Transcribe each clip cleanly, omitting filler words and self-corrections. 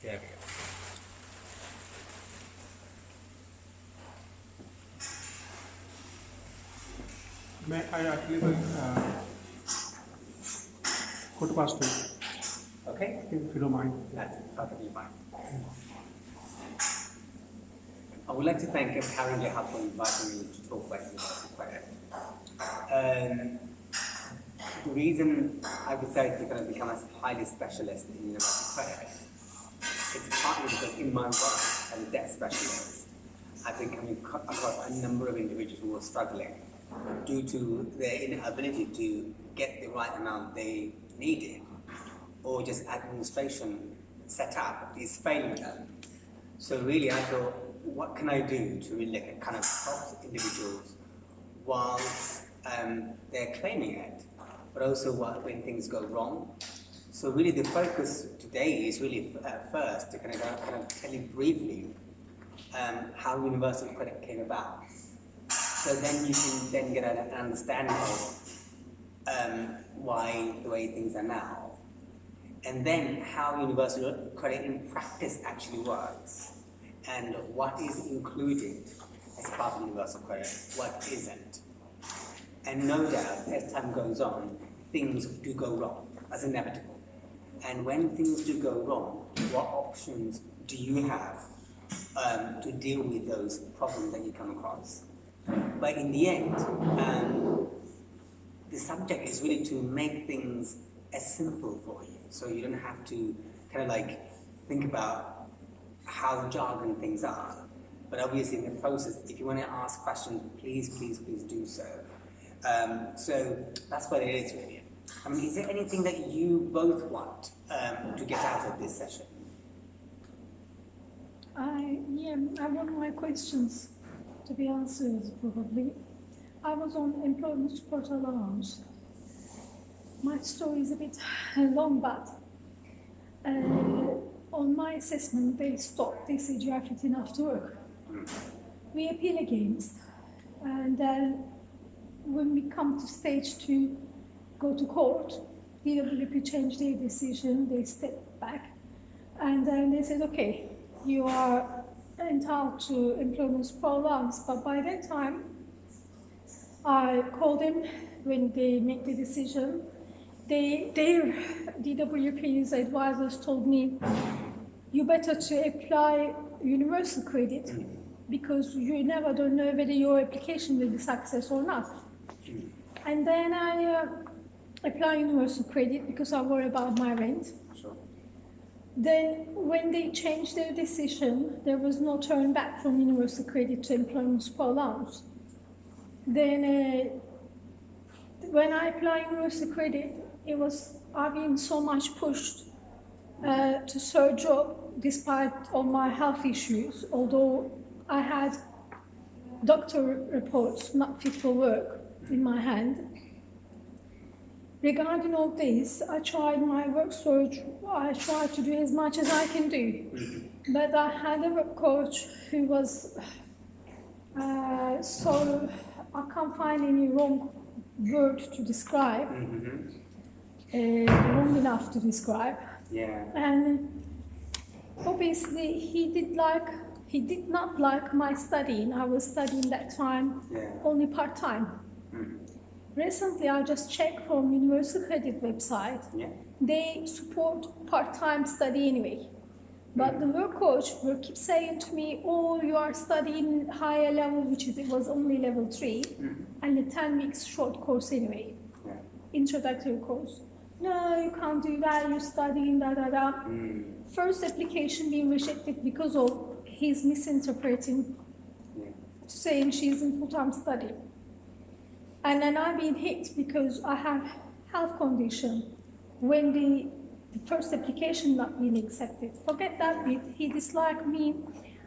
area. May I actually put past you, Okay? if you don't mind? That's perfectly fine. I would like to thank Karen Leha for inviting me to talk about universal credit. The reason I decided to kind of become a highly specialist in universal credit, it's partly because in my work as a debt specialist, I've been coming across a number of individuals who are struggling due to their inability to get the right amount they needed, or just administration set up is failing them. So really I thought, what can I do to really kind of help individuals whilst they're claiming it, but also when things go wrong. So really the focus today is really first to kind of tell you briefly how universal credit came about. So then you can then get an understanding of why the way things are now. And then how universal credit in practice actually works, and what is included as part of universal credit, what isn't. And no doubt, as time goes on, things do go wrong, as inevitable. And when things do go wrong, what options do you have to deal with those problems that you come across? But in the end, the subject is really to make things as simple for you, so you don't have to kind of like think about how jargon things are. But obviously in the process, if you want to ask questions, please do so. So that's what it is really. I mean, is there anything that you both want to get out of this session? I want my questions to be answered probably. I was on employment support allowance. My story is a bit long, but on my assessment they stopped. They said you are fit enough to work. We appeal against, and then when we come to stage 2, go to court, DWP changed their decision, they stepped back, and then they said, okay, you are entitled to employment support allowance. But by that time, I called them when they make the decision. Their DWP's advisors told me, you better to apply universal credit because you never don't know whether your application will be success or not. And then I apply universal credit because I worry about my rent. Sure. Then when they changed their decision, there was no turn back from universal credit to employment support allowance. Then when I applied universal credit, I've been so much pushed to search job despite all my health issues, although I had doctor reports not fit for work in my hand. Regarding all this, I tried my work search. I tried to do as much as I can do. But I had a work coach who was so I can't find any wrong word to describe, long enough to describe. Yeah. And obviously he did not like my studying. I was studying that time only part-time. Recently, I just checked from Universal Credit website. They support part-time study anyway. But the work coach will keep saying to me, oh, you are studying higher level, which it was only level 3, and a 10 weeks short course anyway, introductory course. No, you can't do that, you're studying da-da-da. First application being rejected because of his misinterpreting, saying she's in full-time study. And then I've been hit because I have health condition. When the first application not being accepted, forget that bit, he disliked me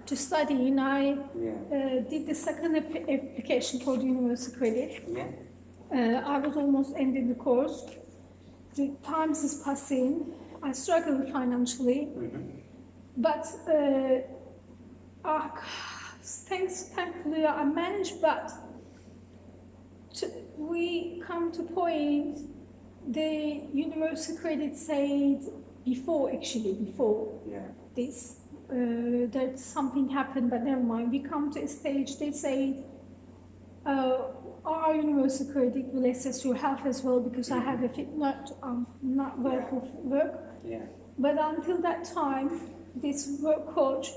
to study, and I did the second application for the Universal Credit. I was almost ending the course. The times is passing. I struggle financially, but thankfully I managed. But we come to point, the Universal Credit said before Yeah. this, that something happened, but never mind. We come to a stage, they say, our university critic will assess your health as well because I have a fit not well for work. Yeah. But until that time, this work coach,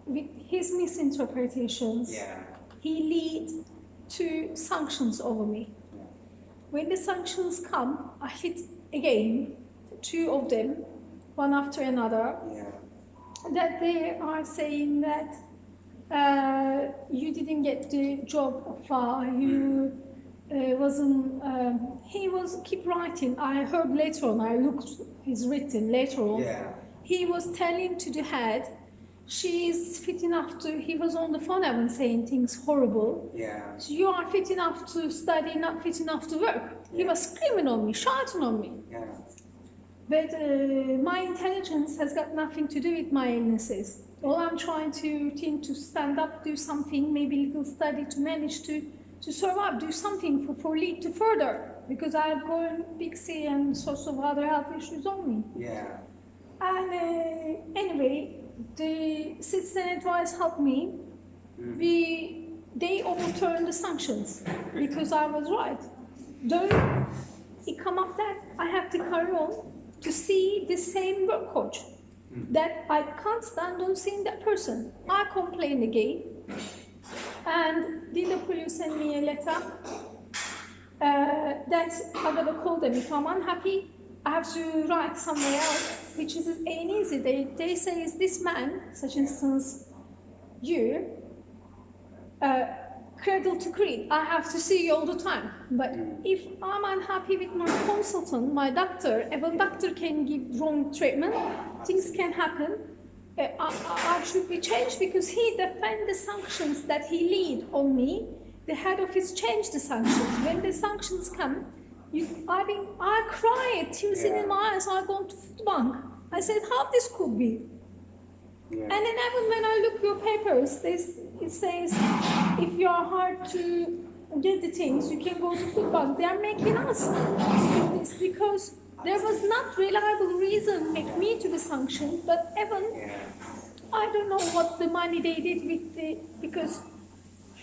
with his misinterpretations, he lead to sanctions over me. Yeah. When the sanctions come, I hit again, 2 of them, one after another, that they are saying that you didn't get the job offer, you wasn't, he was keep writing. I heard later on, I looked, he's written later on, he was telling to the head, she's fit enough to, he was on the phone and saying things horrible. So you are fit enough to study, not fit enough to work. He was screaming on me, shouting on me. But my intelligence has got nothing to do with my illnesses. All I'm trying to think to stand up, do something, maybe little study to manage to survive, do something for lead to further, because I have gone big C and sorts of other health issues on me. And anyway, the citizen advice helped me. They overturned the sanctions because I was right. Though it come up that I have to carry on to see the same work coach, that I can't stand on seeing that person. I complained again, and DW sent me a letter that I gotta call them. If I'm unhappy, I have to write somewhere else, which is ain't easy. They say, is this man, such instance, you, cradle to creed, I have to see you all the time. But if I'm unhappy with my consultant, my doctor, if a doctor can give wrong treatment, things can happen. I should be changed because he defend the sanctions that he lead on me. The head office changed the sanctions. When the sanctions come, I cried, tears in my eyes. I go to food bank. I said, how this could be? And then even when I look your papers, it says, if you are hard to get the things, you can go to food bank. They are making us do this because there was not reliable reason make me to be sanctioned, but even I don't know what the money they did with because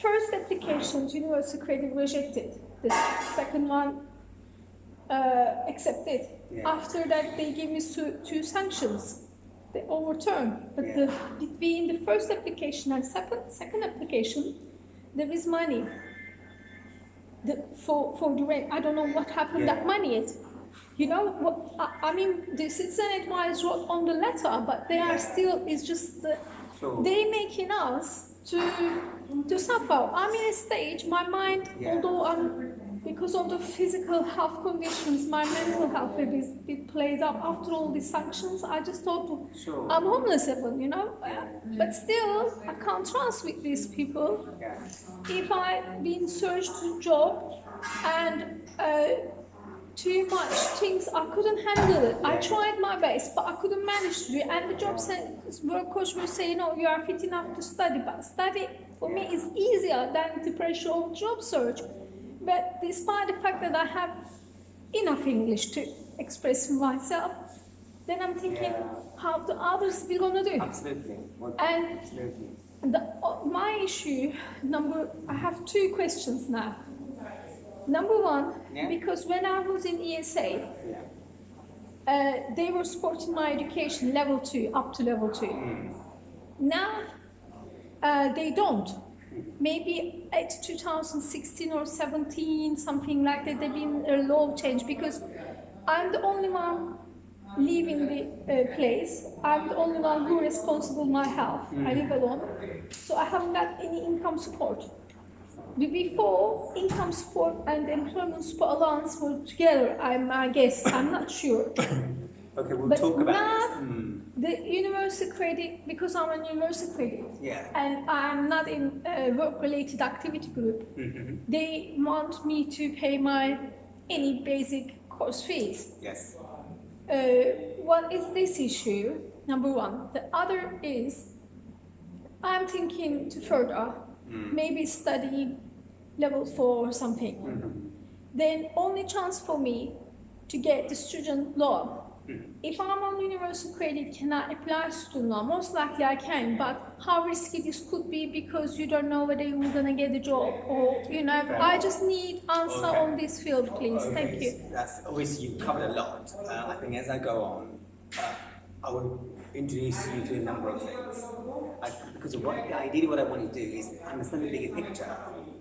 first application to university credit rejected, the second one accepted. After that they gave me two sanctions. They overturned, but between the first application and second application, there is money for the rent. I don't know what happened that money is. You know what? I mean, the citizen advice wrote on the letter, but they are still. It's just they making us to suffer. I'm in a stage. My mind, although because of the physical health conditions, my mental health it plays up after all these sanctions. I just thought I'm homeless even, you know. But still, I can't trust with these people. If I've been searched for a job and too much things, I couldn't handle it. I tried my best, but I couldn't manage to do it. And the job work coach will say, no, you are fit enough to study. But study for me is easier than the pressure of job search. But despite the fact that I have enough English to express myself, then I'm thinking how the others will gonna do. Absolutely. And my issue, I have 2 questions now. Number 1, because when I was in ESA, they were supporting my education level 2, up to level 2. Now, they don't. Maybe at 2016 or 17, something like that, there's been a law change because I'm the only one leaving the place. I'm the only one who is responsible for my health. I live alone. So I haven't got any income support. Before, income support and employment support allowance were together, I guess. I'm not sure. Okay, we'll talk about this. The university credit, because I'm a university credit, and I'm not in a work-related activity group, they want me to pay any basic course fees. Yes. What is this issue? Number 1. The other is, I'm thinking to further, maybe study level 4 or something. Then only chance for me to get the student loan. If I'm on universal credit, can I apply student loan? Most likely I can, but how risky this could be because you don't know whether you're gonna get a job or, you know, I just need answer on this field, please. Thank you. That's obviously you've covered a lot. I think as I go on, I will introduce you to a number of things. Because ideally what I want to do is understand the bigger picture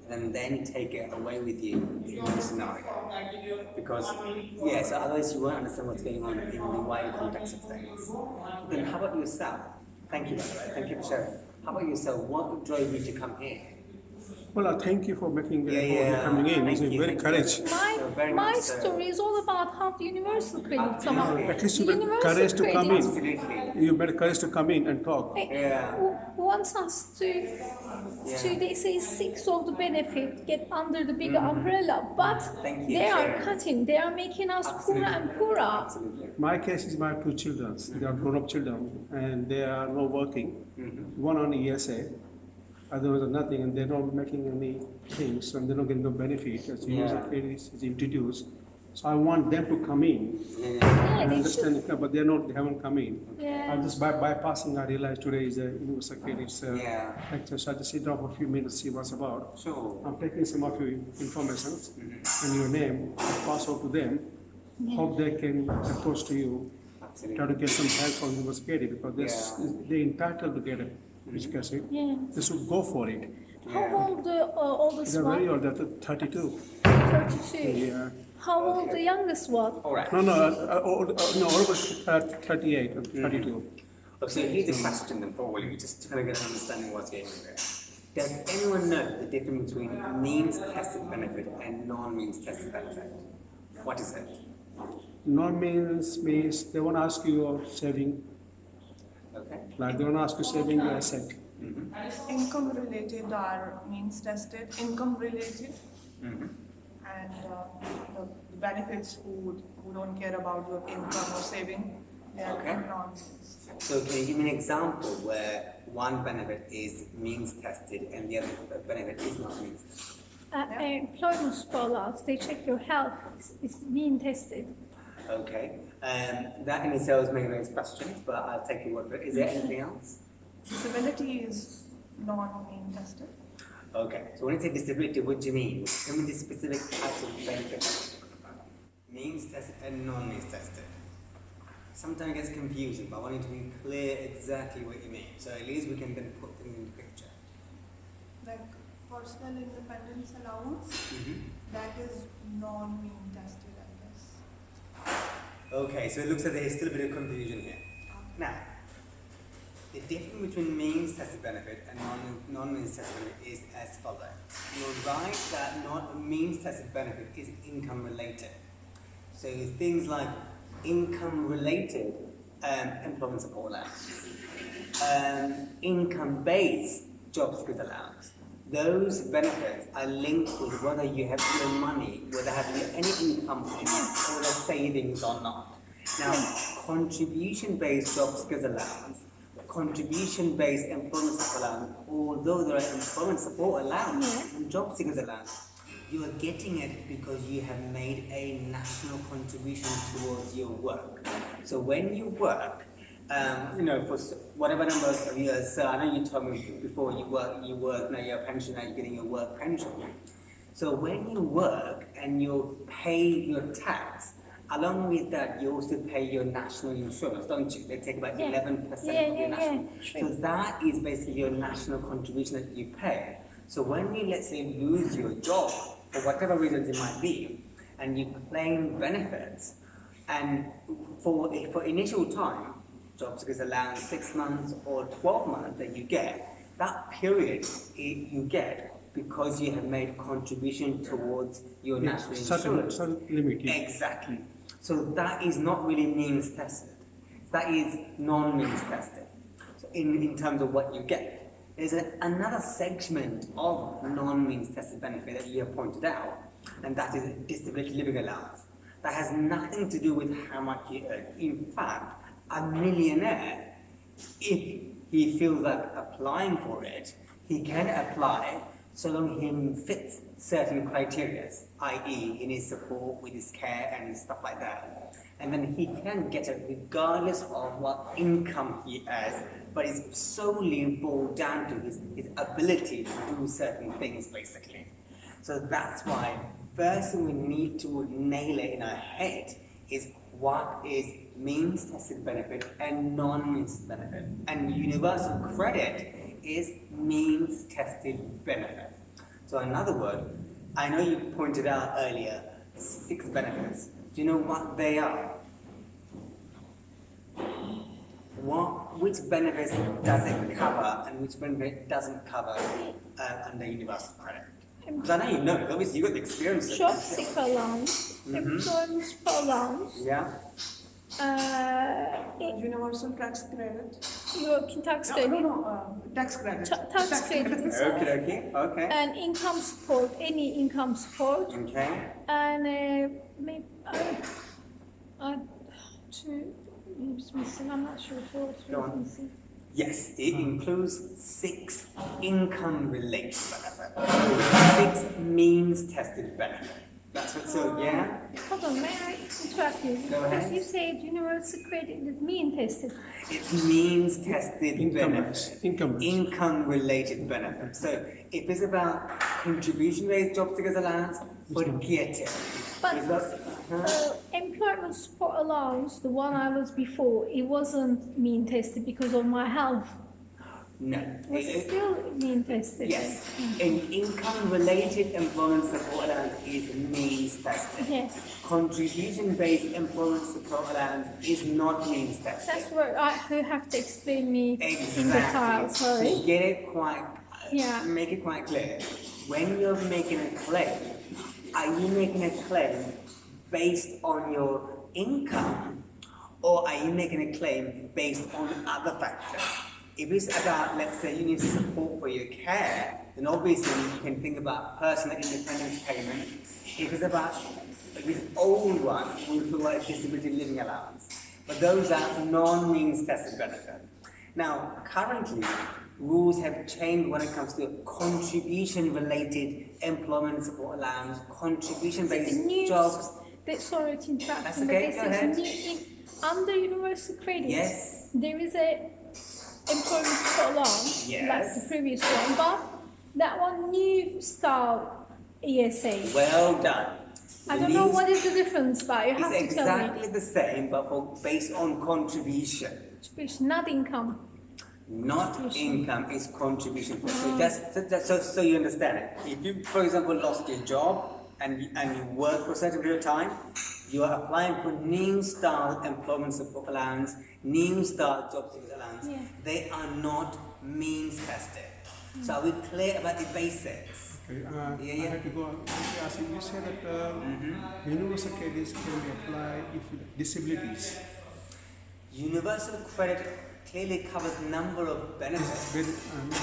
and then take it away with you in the scenario. Because, yeah, so otherwise you won't understand what's going on in the wider context of things. Then how about yourself? Thank you, by the way. Thank you for sharing. How about yourself? What drove you to come here? Well, thank you for making coming in. It's very courage. My story is all about how the universal credit come up. At least you had courage to come in. You had courage to come in and talk. Wants us to they say 6 of the benefit get under the bigger umbrella, but they are cutting. They are making us poorer and poorer. Absolutely. My case is my 2 children. They are grown-up children, and they are not working. One on ESA. Otherwise, nothing, and they're not making any things, and they're not getting no benefit as is introduced. So I want them to come in. I understand, but they haven't come in. I just bypassing. I realized today is a universal credit lecture, so I just sit down for a few minutes, see what's about. Sure. I'm taking some of your information and your name, pass out to them. Hope they can approach to you. Absolutely. Try to get some help from universal credit because they're entitled to get it. They should go for it. How old the oldest They're one? very old, they're 32. 32. Yeah. How old the youngest one? All right. Almost 38 and 32. Okay, so here's a question then for all of you, just to kind of get an understanding of what's going on there. Does anyone know the difference between means-tested benefit and non-means-tested benefit? What is it? Non-means means they won't ask you of saving. Okay. Like they won't ask you saving your asset. Income related are means tested, income related, and the benefits who don't care about your income or saving, they are non-means. So can you give me an example where one benefit is means tested and the other benefit is not means tested? Employment spot-outs, they check your health, it's being tested. Okay. That in itself may raise questions, but I'll take your word for it. Is there anything else? Disability is non-means tested. Okay. So when you say disability, what do you mean? Tell me the specific types of benefits. Means tested and non-means tested. Sometimes it gets confusing, but I want you to be clear exactly what you mean. So at least we can then put things in the picture. Like personal independence allowance, that is non-means tested, I guess. Okay, so it looks like there is still a bit of confusion here. Now, the difference between means tested benefit and non-means tested benefit is as follows. You're right that means tested benefit is income related. So things like income related employment support allowance, income based job skills allowance. Those benefits are linked with whether you have your money, whether have you any income or the savings or not. Now, contribution-based job skills allowance, contribution-based employment support allowance, although there are employment support allowance and job seekers allowance, you are getting it because you have made a national contribution towards your work. So when you work, for whatever number of years, so I know you told me before you work, now you're a pensioner, you're getting your work pension. So when you work and you pay your tax, along with that, you also pay your national insurance, don't you? They take about 11% of your national. So that is basically your national contribution that you pay. So when you, let's say, lose your job, for whatever reasons it might be, and you claim benefits, and for initial time, job seekers allowance 6 months or 12 months that you get, that period you get because you have made contribution towards your national insurance. Certain limit. Exactly. So that is not really means tested. That is non-means tested. So in terms of what you get. There's another segment of non-means tested benefit that you have pointed out, and that is disability living allowance. That has nothing to do with how much you earn. In fact, a millionaire, if he feels like applying for it, he can apply so long he fits certain criteria, i.e. he needs support with his care and stuff like that. And then he can get it regardless of what income he has, but it's solely boiled down to his ability to do certain things, basically. So that's why first thing we need to nail it in our head is what is means tested benefit and non-means benefit. And universal credit is means tested benefit. So in other words, I know you pointed out earlier 6 benefits. Do you know what they are? Which benefits does it cover and which benefit doesn't cover under universal credit? Because I know you know, obviously you've got the experience. Job seeker allowance, employment support allowance, Yeah. Universal tax credit. European tax credit, Tax credit. tax credit itself, Okay. and income support, any income support, Okay. and missing. I'm not sure if it's Go on. missing. Yes, it includes 6 income-related benefits. 6 means-tested benefits. That's what. So yeah. Hold on, may I interrupt you? Go ahead. Because you said universal credit is mean tested. It means-tested benefits. Income-related Income-related benefits. So if it's about contribution-based job seekers allowance, forget it. But Because- employment support allowance, the one I was before, it wasn't mean tested because of my health. No. Was it still mean tested? Yes. An income-related employment support allowance is means-tested. Yes. Contribution-based employment support allowance is not means-tested. That's what I who have to explain me in the Exactly. tile, sorry. To get it quite, Yeah. make it quite clear. When you're making a claim, are you making a claim based on your income, or are you making a claim based on other factors? If it's about, let's say, you need support for your care, then obviously you can think about personal independence payment. If it's about this old one, we'll talk about disability living allowance. But those are non-means tested benefit. Now, currently, rules have changed when it comes to contribution-related employment support allowance, contribution-based jobs. Sorry to interrupt, That's but okay, this go is ahead. under universal credit. Yes. There is a employment support allowance, like Yes. the previous one, but that one new style ESA. Well done. I The don't know news what is the difference, but you have is to tell me. exactly the same, but based on contribution. Which not income. Not Contribution. income, is contribution. So so you understand it. If you, for example, lost your job and you work for a certain period of time, you are applying for new style employment support allowance, new style job seekers allowance. Yeah. They are not means tested. So are we clear about the basics? Okay, Yeah. I have to go on. As you say that universal credit can be applied if disabilities. Universal credit clearly covers a number of benefits. With,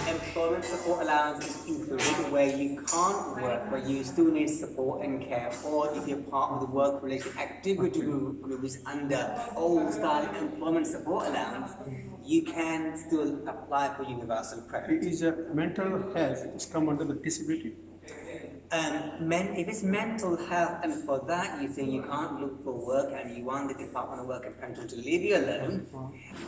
Employment support allowance is included where you can't work, but you still need support and care, or if you're part of the work-related activity group is under old style employment support allowance, you can still apply for universal credit. is mental health is come under the disability. If it's mental health, and for that you think you can't look for work and you want the Department of Work and Pension to leave you alone,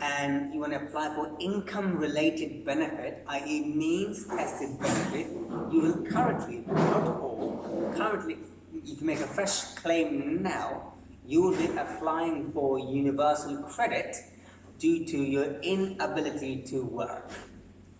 and you want to apply for income-related benefit, i.e. means-tested benefit, you will currently, not all, currently, if you make a fresh claim now, you will be applying for universal credit due to your inability to work.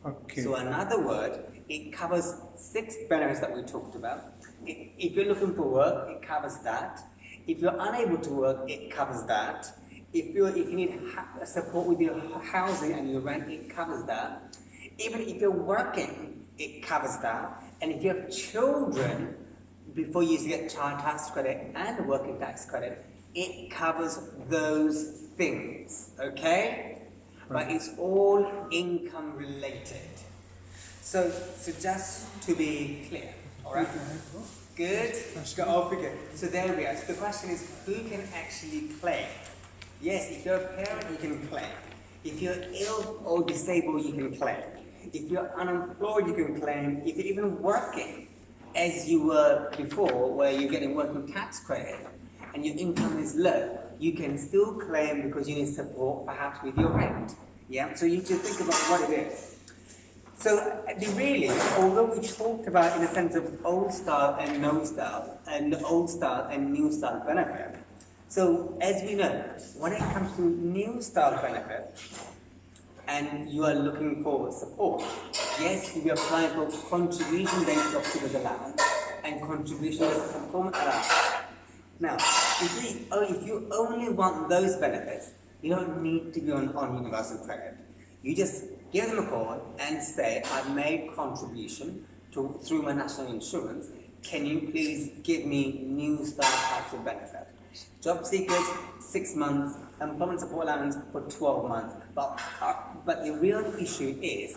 Okay. So in other words, it covers 6 benefits that we talked about. If you're looking for work, it covers that. If you're unable to work, it covers that. If you need support with your housing and your rent, it covers that. Even if you're working, it covers that. And if you have children, before you used to get child tax credit and working tax credit, it covers those things, okay? But it's all income related. So just to be clear, all right? Good? Got all figured. So there we are. So the question is, who can actually claim? Yes, if you're a parent, you can claim. If you're ill or disabled, you can claim. If you're unemployed, you can claim. If you're even working, as you were before, where you're getting working tax credit and your income is low, you can still claim because you need support, perhaps with your rent. Yeah. So you need to think about what it is. So really, although we talked about in a sense of old style and no style, and old style and new style benefit. So as we know, when it comes to new style benefit, and you are looking for support, yes, you apply for contribution based job seekers allowance and contribution based employment allowance. Now, if you only want those benefits, you don't need to be on universal credit. You just give them a call and say, I've made contribution through my national insurance. Can you please give me new style types of benefit? Job seekers, 6 months, employment support allowance for 12 months. But the real issue is,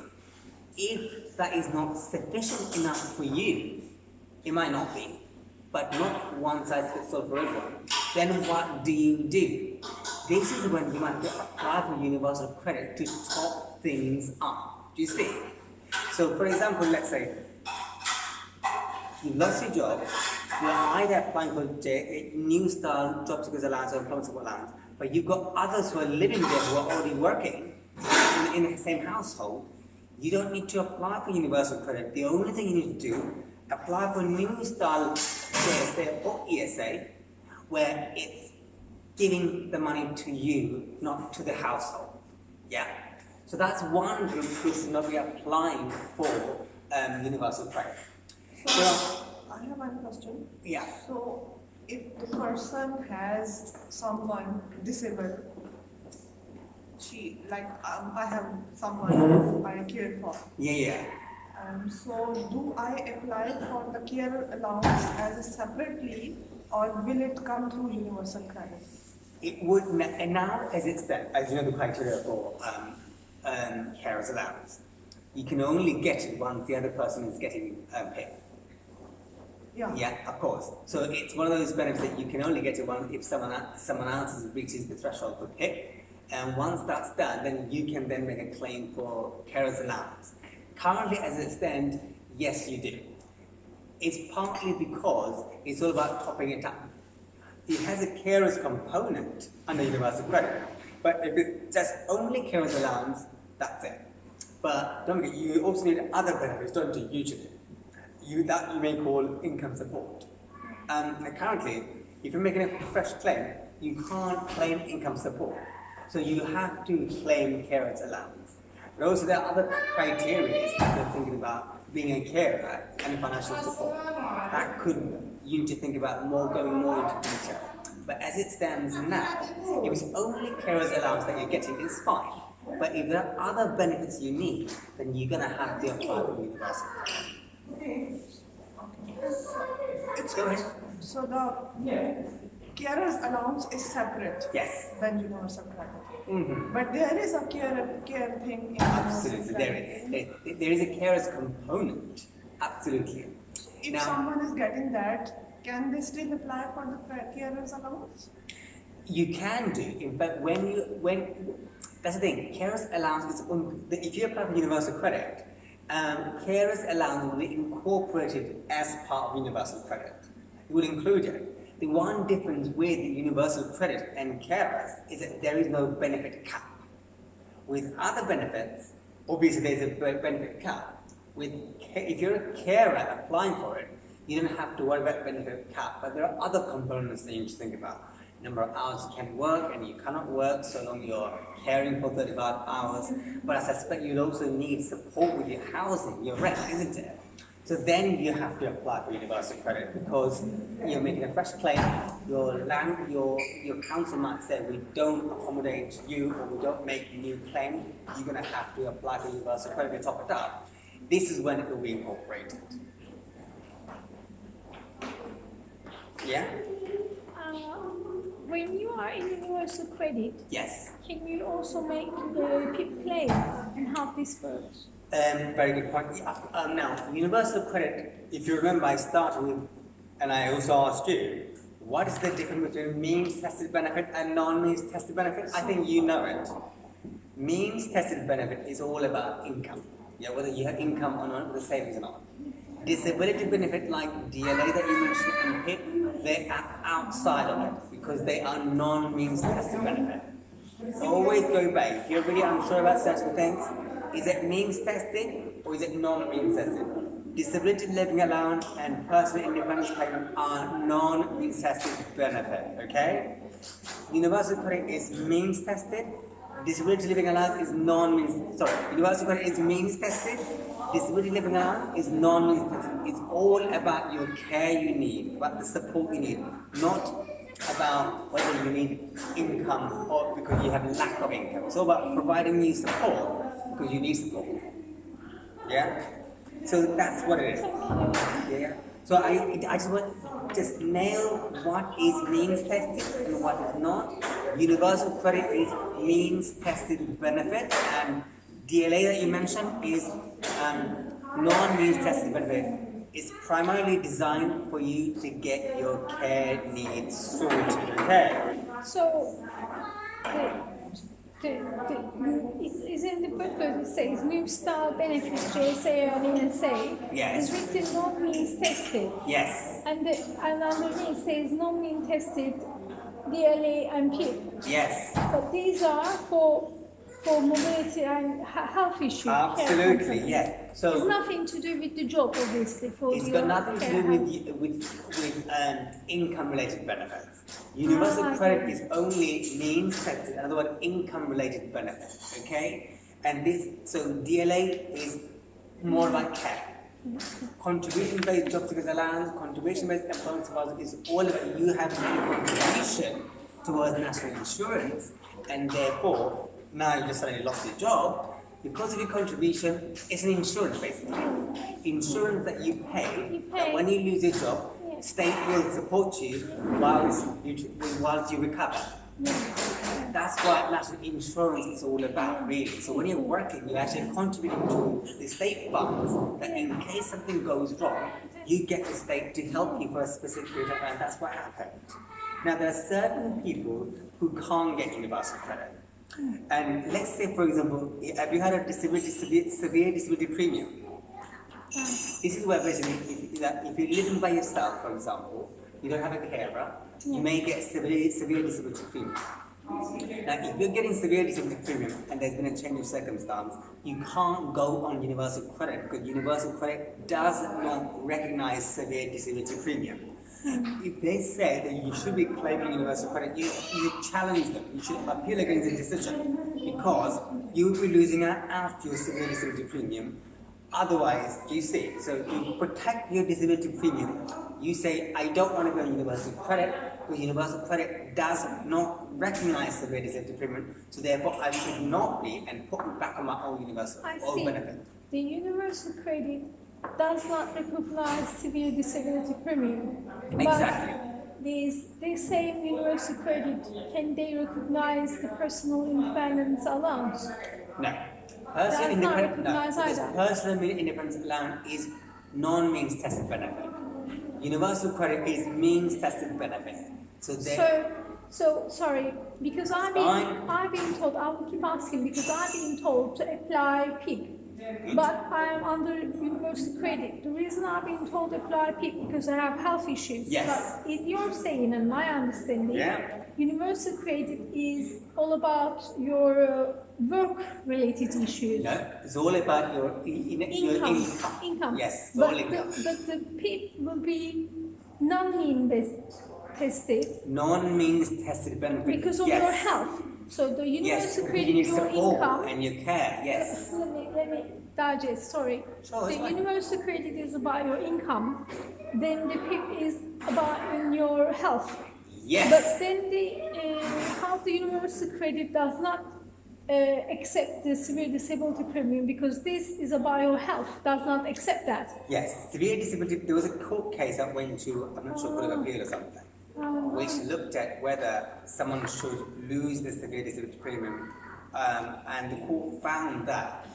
if that is not sufficient enough for you, it might not be, but not one size fits all for everyone, then what do you do? This is when you might have to apply for universal credit to top things up. Do you see? So for example, let's say you lost your job, you're either applying for a new style job seekers allowance or employment support allowance, but you've got others who are living there who are already working in the same household. You don't need to apply for universal credit. The only thing you need to do, apply for new style JSA or ESA, where it's giving the money to you, not to the household. Yeah. So that's one group who should not be applying for universal credit. So I have one question. Yeah. So if the person has someone disabled, I have someone I care for. Yeah. So do I apply for the care allowance as a separately, or will it come through universal credit? It would, and now as it stands, as you know the criteria for carers allowance, you can only get it once the other person is getting paid. Yeah, of course. So it's one of those benefits that you can only get it if someone else reaches the threshold for PIP. And once that's done, then you can then make a claim for carers allowance. Currently, as it stands, yes, you do. It's partly because it's all about topping it up. It has a carers component under universal credit, but if it's just only carers allowance, that's it. But don't forget, you also need other benefits, don't you, usually? That you may call income support. And currently, if you're making a fresh claim, you can't claim income support. So you have to claim carers allowance. But also there are other criteria if you're thinking about being a carer and financial support. That you need to think about going more into detail. But as it stands now, if it's only carers allowance that you're getting, it's fine. But if there are other benefits you need, then you're going to have to apply for universal credit. Go ahead. So the carers allowance is separate than universal credit. Mm-hmm. But there is a care thing in absolutely. There is a carers component. Absolutely. If someone is getting that, can they still apply for the carers allowance? You can do. In fact, that's the thing. Carers allowance is if you apply for universal credit, carers allowance will be incorporated as part of universal credit. It will include it. The one difference with universal credit and carers is that there is no benefit cap. With other benefits, obviously there's a benefit cap. If you're a carer applying for it, you don't have to worry about benefit cap, but there are other components that you need to think about. Number of hours you can work and you cannot work so long you're caring for 35 hours. But I suspect you'll also need support with your housing, your rent, isn't it? So then you have to apply for universal credit because you're making a fresh claim. Your council might say we don't accommodate you or we don't make a new claim. You're going to have to apply for universal credit to top it up. This is when it will be incorporated. Yeah? When you are in universal credit, yes. Can you also make the PIP claim and how this works? Very good point. Now, universal credit, if you remember, I started with, and I also asked you, what is the difference between means tested benefit and non-means tested benefit? I think you know it. Means tested benefit is all about income. Yeah, whether you have income or not, the savings or not. Disability benefit like DLA that you mentioned and PIP, they are outside of it because they are non-means tested benefit. Always go back. If you're really unsure about certain things, is it means tested or is it non-means tested? Disability living allowance and personal independence payment are non-means tested benefit, okay? Universal credit is means tested. Disability living allowance is universal credit is means tested. Disability living allowance is non-means tested. It's all about your care you need, about the support you need, not about whether you need income or because you have a lack of income. It's all about providing you support because you need support. Yeah? So that's what it is. Yeah? So I just want to nail what is means tested and what is not. Universal credit is means tested benefit, and DLA that you mentioned is non-means tested benefit. It's primarily designed for you to get your care needs sorted. Okay. So, is in the booklet it says new style benefits JSA and NSA. Yes. It's written non-means tested. Yes. And underneath says non-means tested DLA and PIP. Yes. But these are for mobility and health issues. Absolutely, yeah. So it's nothing to do with the job, obviously. It's got nothing to do with income-related benefits. Universal credit is only means tested, in other words, income-related benefits. Okay, and so DLA is more about care. Contribution-based job seekers allowance, contribution-based employment support is all about you having a contribution towards national insurance, and therefore now you just suddenly lost your job. Because of your contribution, it's an insurance basically. Insurance that you pay, that when you lose your job, state will support you whilst you recover. That's what national insurance is all about, really. So when you're working, you're actually contributing to the state funds that in case something goes wrong, you get the state to help you for a specific period of time, and that's what happened. Now there are certain people who can't get universal credit. And let's say, for example, have you had a severe disability premium? This is where basically, if you're living by yourself, for example, you don't have a carer, you may get severe disability premium. Now, if you're getting severe disability premium and there's been a change of circumstance, you can't go on universal credit because universal credit does not recognize severe disability premium. If they say that you should be claiming universal credit, you challenge them. You should appeal against the decision because you would be losing out after your severe disability premium. Otherwise, you see, so to protect your disability premium, you say, I don't want to go on universal credit because universal credit does not recognize severe disability premium, so therefore I should not be and put me back on my own universal benefit. The universal credit does not recognize severe disability premium. Exactly. But this same universal credit, can they recognize the personal independence allowance? No. Personal independence allowance is non-means tested benefit. Universal credit is means tested benefit. So sorry, because I've been told, I will keep asking because I've been told to apply PIP. But I am under universal credit. The reason I've been told to apply PIP because I have health issues. Yes. But you're saying, and my understanding, universal credit is all about your work-related issues. No, it's all about your income. Yes, it's all income. But the PIP will be non-means tested. Non-means tested benefit. Because of your health. So the universal credit, your income and your care. Yes. Let me digest. Sorry. Sure, the universal credit is about your income. Then the PIP is about your health. Yes. But then how the universal credit does not accept the severe disability premium because this is about your health. Does not accept that. Yes. Severe disability. There was a court case I went to. I'm not sure, Court of Appeal or something. Which looked at whether someone should lose the severe disability premium, and the court found that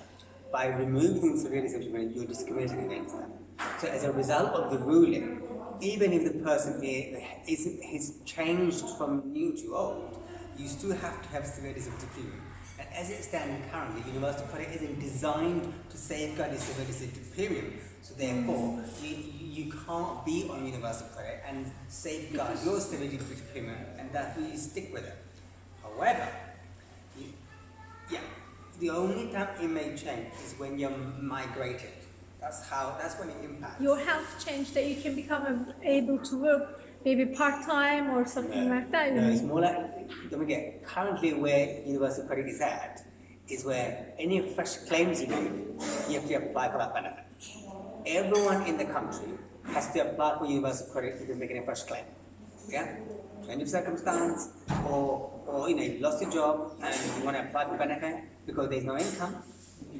by removing severe disability premium, you're discriminating against them. So as a result of the ruling, even if the person is changed from new to old, you still have to have severe disability premium. And as it stands currently, universal credit isn't designed to safeguard the civility premium. So therefore, you can't be on universal credit and safeguard your civility premium, and that's why you stick with it. However, the only time it may change is when you're migrated. That's when it impacts. Your health changed that you can become able to work maybe part-time or something like that. No, it's more like, don't forget, currently where universal credit is at is where any fresh claims you do, you have to apply for that benefit. Everyone in the country has to apply for universal credit if you're making a fresh claim. Yeah? Change of circumstance, or you lost your job and you want to apply for benefit because there's no income,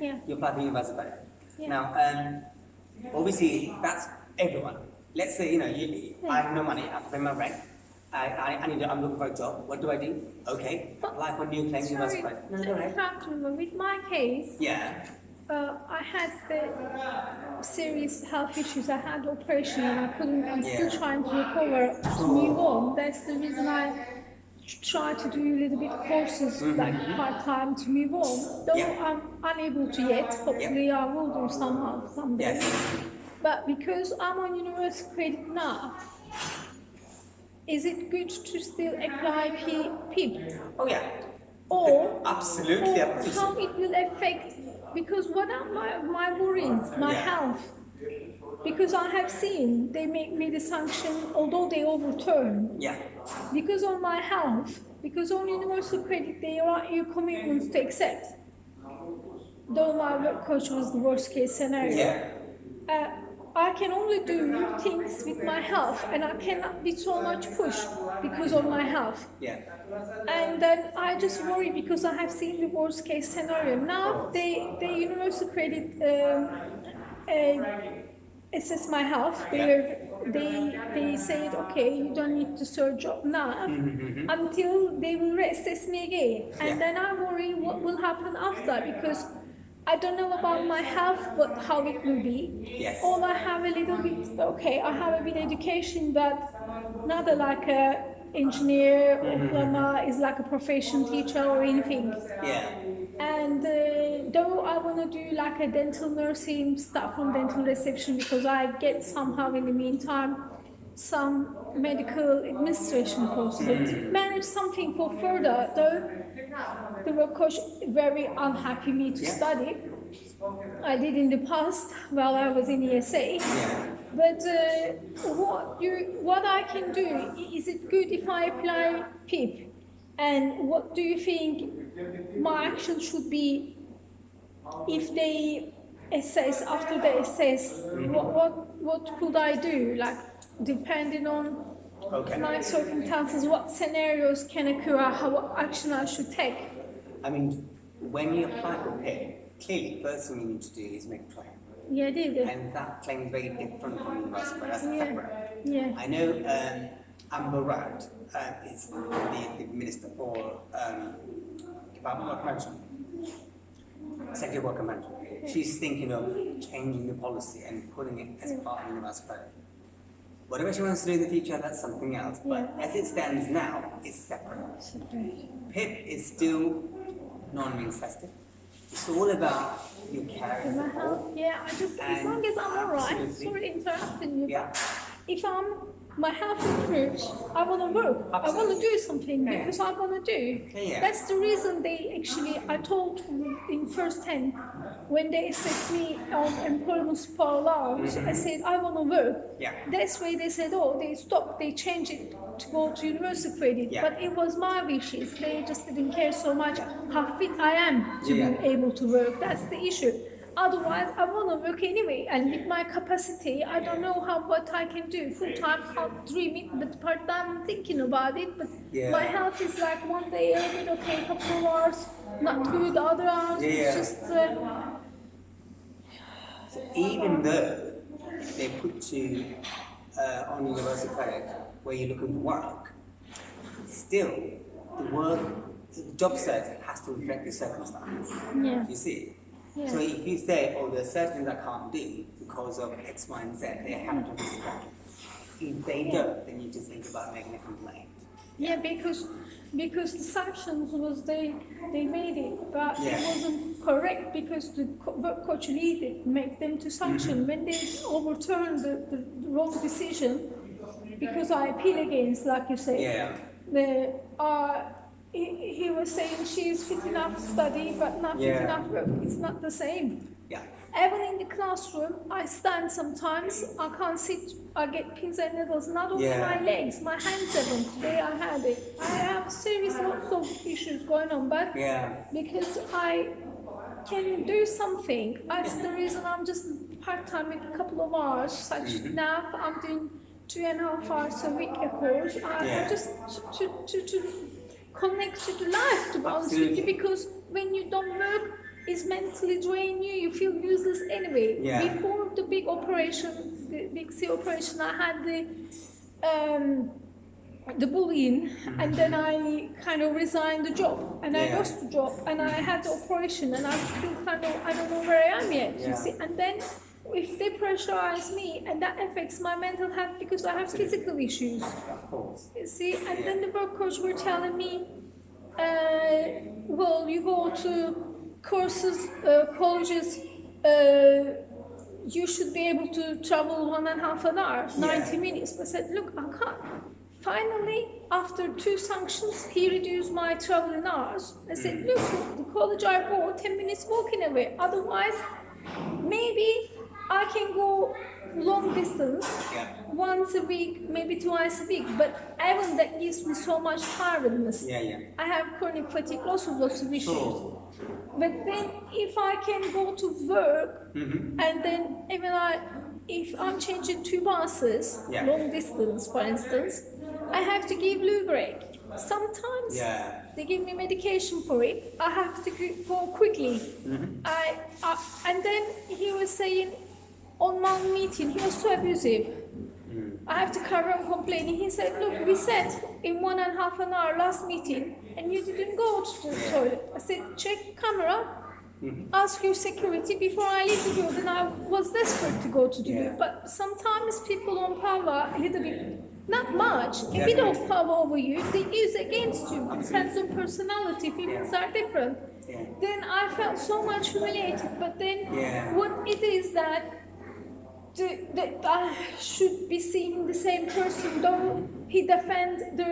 you apply for universal credit. Yeah. Now, obviously, that's everyone. Let's say, I have no money, I have to pay my rent, I'm looking for a job, what do? Okay, apply for new claims, universal credit. No, go ahead. With my case, Yeah. I had the serious health issues. I had operation and I couldn't. I'm still trying to recover to move on. That's the reason I try to do a little bit courses like part time to move on. Though I'm unable to yet. Hopefully, I will do someday. Yes. But because I'm on universal credit now, is it good to still apply PIP? Oh yeah. Or absolutely. How it will affect? Because what are my worries, my health? Because I have seen they make me the sanction, although they overturn. Yeah. Because of my health, because on universal credit they want your commitments to accept. Though my work coach was the worst case scenario. Yeah. I can only do things with my health, and I cannot be so much pushed because of my health. Yeah. And then I just worry because I have seen the worst case scenario. Now the universal credit assess my health. They said, okay, you don't need to search up now until they will reassess me again. And then I worry what will happen after, because I don't know about my health, but how it will be. Yes. Or I have a little bit, okay, I have a bit education, but not like a engineer or plumber, is like a profession teacher or anything. Yeah. And though I want to do like a dental nursing, start from dental reception, because I get somehow in the meantime some medical administration course, but manage something for further, though the work coach very unhappy me to study. I did in the past while I was in ESA. But what I can do, is it good if I apply PIP? And what do you think my action should be if they assess, after they assess, what could I do? Like, depending on my circumstances, what scenarios can occur, what action I should take? I mean, when you apply for PIP, clearly, first thing you need to do is make a claim. Yeah, I did. And that claim is very different from universal, but that's separate. Yeah. I know Amber Rudd is the Minister for Department of Work and Management, Secretary of Work and Management. She's thinking of changing the policy and putting it as part of universal credit. Whatever she wants to do in the future, that's something else. But as it stands now, it's separate. PIP is still non-means tested. It's all about your carrying support. Yeah, as long as I'm alright, sorry to interrupt you, but if my health improves, I want to work. I want to do something because I want to do. That's the reason I told in first hand, when they assessed me on employment support allowance, I said, I want to work. That's why they said, they changed it to go to universal credit. But it was my wishes. They just didn't care so much how fit I am to be able to work. That's the issue. Otherwise, I want to work anyway, and with my capacity, I don't know what I can do. Full-time, can't dream it, but part-time, I'm thinking about it. But my health is like one day a bit okay, couple of hours, not good, other hours. It's just... Even though they put you on universal credit where you're looking for work, still, the job search has to reflect the circumstance. You see? So if you say, there's certain things I can't do because of X, Y, and Z, they have to respect. If they don't, then you just think about making a complaint. Yeah, because because the sanctions was they made it, but Yeah. it wasn't correct because the work coach lead make them to sanction when they overturned the wrong decision. Because I appeal against, like you say, Yeah. he was saying she is fit enough to study, but not fit Yeah. enough work. It's not the same. Yeah. Even in the classroom, I stand sometimes, I can't sit, I get pins and needles, not only Yeah. my legs, my hands even. Today I had it. I have serious lots of issues going on, but Yeah. because I can do something, that's the reason I'm just part-time with a couple of hours, such now I'm doing 2.5 hours a week a course. I Yeah. just to connect to the life, to be honest with you, Absolutely. because when you don't work, it's mentally drain you, you feel useless anyway. Yeah. Before the big operation, the big C operation, I had the bullying, and then I kind of resigned the job, and I Yeah. lost the job, and I had the operation, and I'm still kind of, I don't know where I am yet, you Yeah. see, and then if they pressurize me, and that affects my mental health because I have physical issues. Of course. You see, and then the work coach were telling me, well, you go to courses, colleges, you should be able to travel 1.5 hours, 90 minutes. I said, look, I can't. Finally, after 2 sanctions, he reduced my traveling hours. I said, look, the college I go, 10 minutes walking away. Otherwise, maybe I can go long distance Yeah. once a week, maybe twice a week, but even that gives me so much tiredness. Yeah, yeah. I have chronic fatigue, lots of issues. Sure. But then if I can go to work, Mm-hmm. and then even if I'm changing 2 buses, Yeah. long distance for instance, I have to give loo break. Sometimes Yeah. they give me medication for it. I have to go quickly. And then he was saying on one meeting, he was so abusive. I have to carry on complaining. He said, look, we said in 1.5 hour last meeting and you didn't go to the toilet. I said, check camera, ask your security before I leave the building. I was desperate to go to the building. But sometimes people on power, a little bit, not much, a bit of power over you, they use against you. Depends on personality, feelings are different. Yeah. Then I felt so much humiliated, but then Yeah. what it is that I should be seeing the same person, though he defend the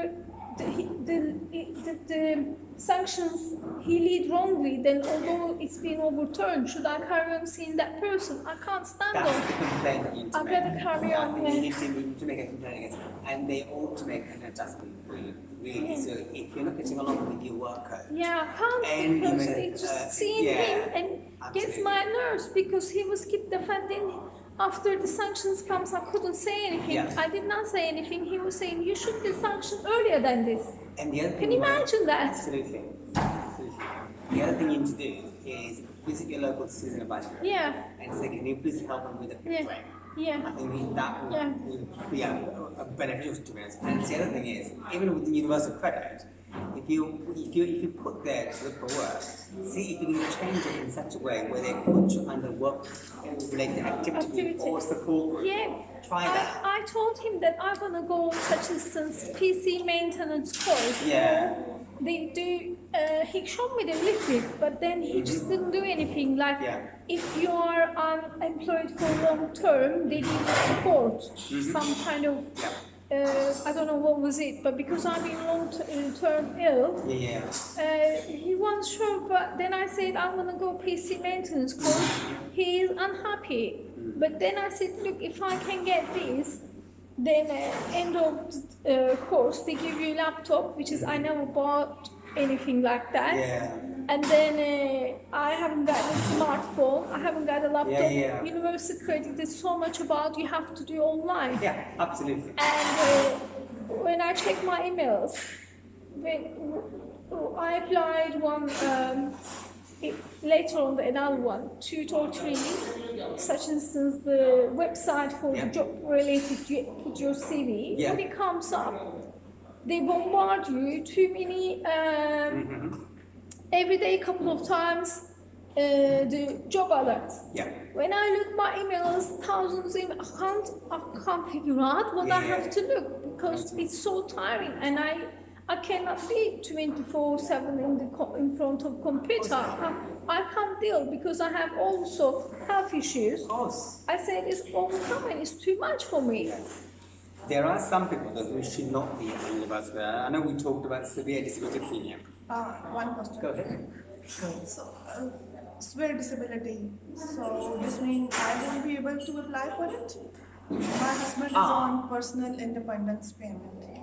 sanctions he lead wrongly, then although it's been overturned, should I carry on seeing that person? I can't stand That's on. the complaint that you need to I've make. got to carry I on, think yeah. you need to make a complaint against it. And they ought to make an adjustment for you, really. Yeah. So if you're not getting along with your worker, Yeah, I can't And because even, it's just seeing yeah, him and gets absolutely. my nerves because he was keep defending. After the sanctions comes, I couldn't say anything. Yeah. I did not say anything. He was saying you should be sanctioned earlier than this. and the other thing Can you imagine that? Absolutely. Absolutely. The other thing you need to do is visit your local citizen advisory Yeah, and say, can you please help them with a yeah, complaint? I yeah, think that would, Yeah. would be a beneficial to us. And the other thing is, even with the universal credit, if you put there to look for work, see if you can change it in such a way where they put you under work-related activity or support. yeah. Try that. I told him that I'm gonna go such instance PC maintenance course. Yeah. They do. He showed me the leaflet, but then he just didn't do anything. Like Yeah. if you are unemployed for long term, they give you support, some kind of. Yeah. I don't know what was it, but because I'm in long-term ill, Yeah. he wasn't sure. But then I said I'm gonna go PC maintenance course. He is unhappy, but then I said, look, if I can get this, then end of course they give you a laptop, which is I never bought anything like that. Yeah. And then I haven't got a smartphone. I haven't got a laptop. Yeah. University credit is so much about you have to do online. Yeah. Absolutely. And when I check my emails, when I applied one, later on another one, 2 or 3, such instance the website for Yeah. the job related to put your CV, Yeah. when it comes up, they bombard you too many, every day, couple of times, the job alerts. Yeah. When I look my emails, thousands of emails, I can't figure out what I Yeah. have to look because it's so tiring, and I cannot be 24/7 in front of computer. I can't deal because I have also health issues. Of course. I say this all the time. It's too much for me. There are some people that who should not be at university. I know we talked about severe disability premium. One question. Go ahead. So, severe disability. So this means I won't be able to apply for it? My husband is on personal independence payment.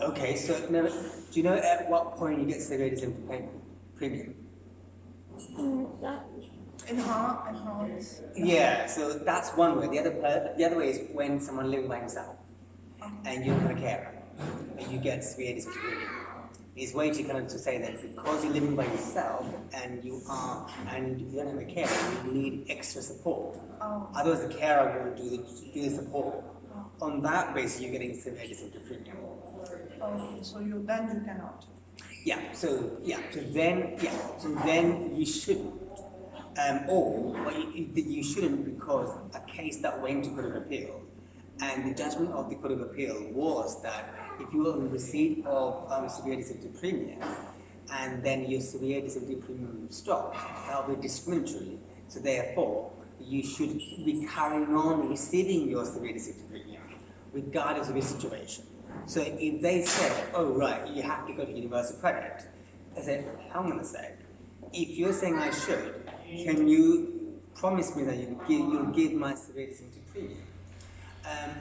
Okay, so now, do you know at what point you get severe disability premium? Enhance. Yeah, so that's one way. The other way is when someone living by himself and you don't have a carer and you get severe disability premium. It's way to kind of to say that because you're living by yourself and you don't have a carer, you need extra support. Otherwise, the carer will do the support. On that basis, you're getting severe disability premium. Okay, so you cannot. So then you shouldn't. You shouldn't because a case that went to Court of Appeal, and the judgment of the Court of Appeal was that if you were in receipt of severe disability premium, and then your severe disability premium stopped, that would be discriminatory. So therefore, you should be carrying on receiving your severe disability premium, regardless of your situation. So if they said, oh right, you have to go to universal credit, I said, hang on a sec. If you're saying I should, can you promise me that you'll give my severe disability premium?